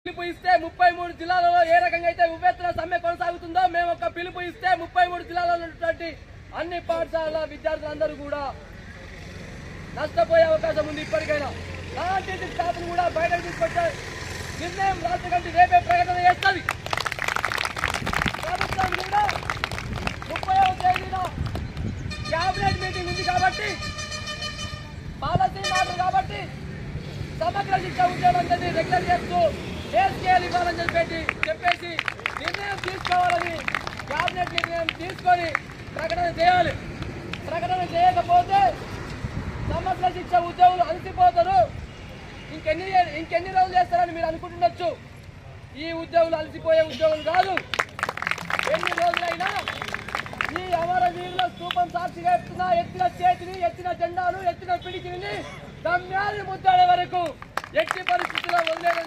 పిలుపు ఇస్తే 33 జిల్లాలలో ఏ రకంగా అయితే ఉవ్వెత్తున సమ్మె కొనసాగుతుందో మేము ఒక పిలుపు ఇస్తే 33 జిల్లాలలో ఉన్నటువంటి అన్ని పాఠశాలల విద్యార్థులందరూ కూడా నష్టపోయే అవకాశం ఉంది. ఇప్పటికైనా అలాంటి స్టాఫ్ను కూడా బయటకు తీసుకొచ్చే నిర్ణయం రాష్ట్ర కమిటీ రేపే ప్రకటన చేస్తుంది. ప్రభుత్వం కూడా 30వ తేదీన క్యాబినెట్ మీటింగ్ ఉంది కాబట్టి పాలసీ మ్యాటర్ కాబట్టి సమగ్ర శిక్ష ఉద్యోగాన్ని రెగ్యులర్ చేస్తూ స్కేల్ ఇవ్వాలని చెప్పేసి నిర్ణయం తీసుకోవాలని క్యాబినెట్ నిర్ణయం తీసుకొని ప్రకటన చేయాలి. ప్రకటన చేయకపోతే సమగ్ర శిక్ష ఉద్యోగులు అలసిపోతారు. ఇంకెన్ని రోజులు చేస్తారని మీరు అనుకుంటుండొచ్చు. ఈ ఉద్యోగులు అలసిపోయే ఉద్యోగులు కాదు. ఎన్ని రోజులైనా ఈ అమరవీరుల స్థూపం సాక్షిగా ఎత్తిన చేతిని, ఎత్తిన జెండాను, ఎత్తిన పిడికిని గమ్యాన్ని ముద్దాడే వరకు ఎట్టి పరిస్థితుల్లో వదిలేదని